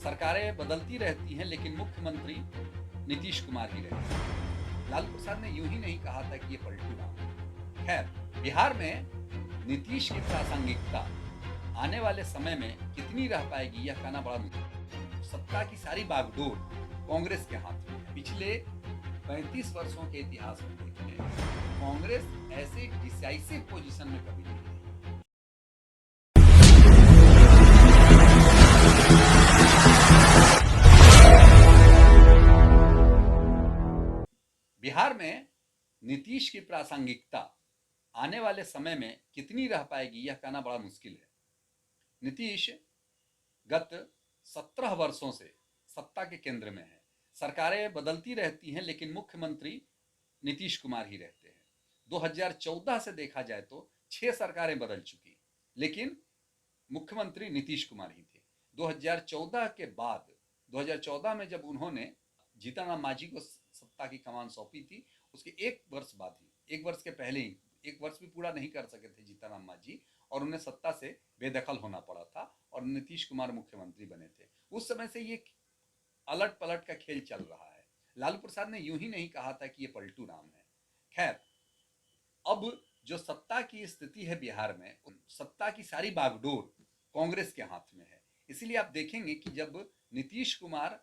सरकारें बदलती रहती हैं लेकिन मुख्यमंत्री नीतीश कुमार ही रहते हैं। लालू प्रसाद ने यूं ही नहीं कहा था कि ये पलटू राम है। खैर, बिहार में नीतीश की प्रासंगिकता आने वाले समय में कितनी रह पाएगी यह कहना बड़ा मुश्किल। सत्ता की सारी बागडोर कांग्रेस के हाथ में है। पिछले 35 वर्षों के इतिहास में देखें, कांग्रेस ऐसे डिसाइसिव पोजीशन में कभी नहीं रही। बिहार में नीतीश की प्रासंगिकता आने वाले समय में कितनी रह पाएगी यह कहना बड़ा मुश्किल है। नीतीश गत 17 वर्षों से सत्ता के केंद्र में है। सरकारें बदलती रहती हैं लेकिन मुख्यमंत्री नीतीश कुमार ही रहते हैं। 2014 से देखा जाए तो 6 सरकारें बदल चुकी, लेकिन मुख्यमंत्री नीतीश कुमार ही थे। 2014 के बाद 2014 में जब उन्होंने जीतन राम मांझी को सत्ता की कमान सौंपी थी, उसके एक वर्ष बाद ही, एक वर्ष के पहले ही, एक वर्ष भी पूरा नहीं कर सके थे जीतन राम मांझी, और उन्हें सत्ता से बेदखल होना पड़ा था और नीतीश कुमार मुख्यमंत्री बने थे। उस समय से ये अलट पलट का खेल चल रहा है। लालू प्रसाद ने यूं ही नहीं कहा था कि ये पलटू राम है। खैर, अब जो सत्ता की स्थिति है बिहार में, सत्ता की सारी बागडोर कांग्रेस के हाथ में है। इसीलिए आप देखेंगे कि जब नीतीश कुमार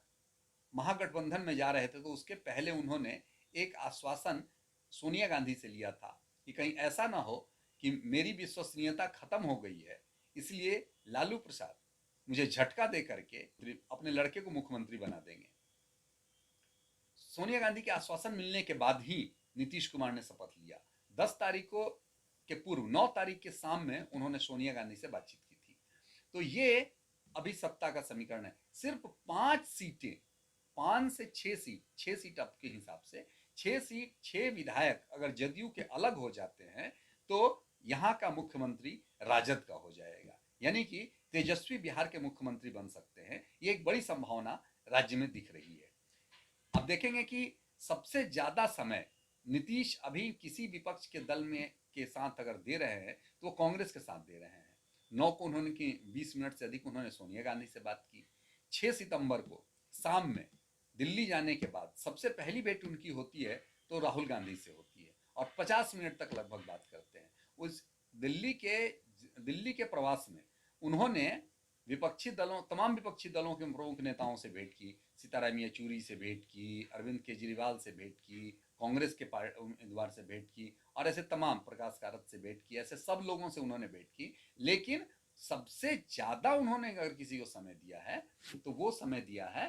महागठबंधन में जा रहे थे तो उसके पहले उन्होंने एक आश्वासन सोनिया गांधी से लिया था कि कहीं ऐसा ना हो कि मेरी विश्वसनीयता खत्म हो गई है, इसलिए लालू प्रसाद मुझे झटका दे करके अपने लड़के को मुख्यमंत्री बना देंगे। सोनिया गांधी के आश्वासन मिलने के बाद ही नीतीश कुमार ने शपथ लिया। 10 तारीख को के पूर्व 9 तारीख के शाम में उन्होंने सोनिया गांधी से बातचीत की थी। तो ये अभी सत्ता का समीकरण है। सिर्फ 5 सीटें, 5 से 6 सीट, 6 सीट आपके हिसाब से 6 सीट, 6 विधायक अगर जदयू के अलग हो जाते हैं तो यहां का मुख्यमंत्री राजद का हो जाएगा, यानी कि तेजस्वी बिहार के मुख्यमंत्री बन सकते हैं। ये एक बड़ी संभावना राज्य में दिख रही है। अब देखेंगे कि सबसे ज्यादा समय नीतीश अभी किसी विपक्ष के दल में के साथ अगर दे रहे हैं तो वो कांग्रेस के साथ दे रहे हैं। 9 को उन्होंने की 20 मिनट से अधिक उन्होंने सोनिया गांधी से बात की। 6 सितंबर को शाम में दिल्ली जाने के बाद सबसे पहली भेंट उनकी होती है तो राहुल गांधी से होती है और 50 मिनट तक लगभग बात करते हैं। उस दिल्ली के प्रवास में उन्होंने विपक्षी दलों, तमाम विपक्षी दलों के प्रमुख नेताओं से भेंट की। सीताराम येचुरी से भेंट की, अरविंद केजरीवाल से भेंट की, कांग्रेस के उम्मीदवार से भेंट की और ऐसे तमाम, प्रकाश कारत से भेंट की, ऐसे सब लोगों से उन्होंने भेंट की। लेकिन सबसे ज्यादा उन्होंने अगर किसी को समय दिया है तो वो समय दिया है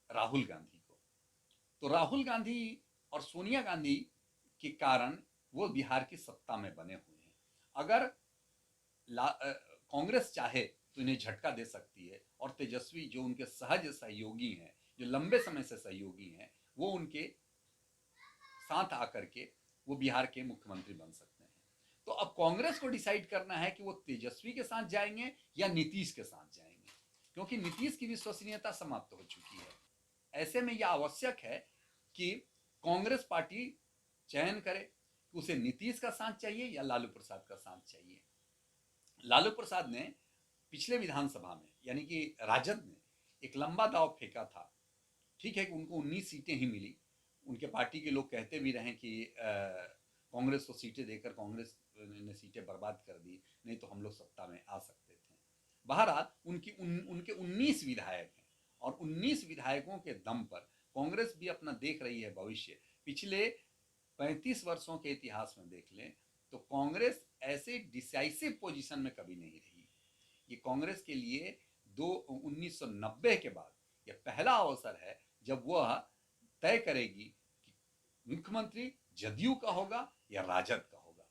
राहुल गांधी को। तो राहुल गांधी और सोनिया गांधी के कारण वो बिहार की सत्ता में बने हुए हैं। अगर कांग्रेस चाहे तो इन्हें झटका दे सकती है और तेजस्वी जो उनके सहज सहयोगी हैं, जो लंबे समय से सहयोगी हैं, वो उनके साथ आकर के वो बिहार के मुख्यमंत्री बन सकते हैं। तो अब कांग्रेस को डिसाइड करना है कि वो तेजस्वी के साथ जाएंगे या नीतीश के साथ जाएंगे, क्योंकि नीतीश की विश्वसनीयता समाप्त हो चुकी है। ऐसे में यह आवश्यक है कि कांग्रेस पार्टी चयन करे कि उसे नीतीश का साथ चाहिए या लालू प्रसाद का साथ चाहिए। लालू प्रसाद ने पिछले विधानसभा में, यानी कि राजद ने एक लंबा दाव फेंका था। ठीक है कि उनको 19 सीटें ही मिली। उनके पार्टी के लोग कहते भी रहे कि कांग्रेस को सीटें देकर कांग्रेस ने सीटें बर्बाद कर दी, नहीं तो हम लोग सत्ता में आ सकते थे। बहरहाल उनके 19 विधायक हैं और 19 विधायकों के दम पर कांग्रेस भी अपना देख रही है भविष्य। पिछले 35 वर्षों के इतिहास में देख लें तो कांग्रेस ऐसे डिसाइसिव पोजीशन में कभी नहीं रही। ये कांग्रेस के लिए 1990 के बाद यह पहला अवसर है जब वह तय करेगी कि मुख्यमंत्री जदयू का होगा या राजद का होगा।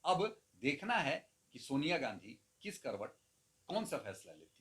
अब देखना है कि सोनिया गांधी किस करवट कौन सा फैसला लेती है।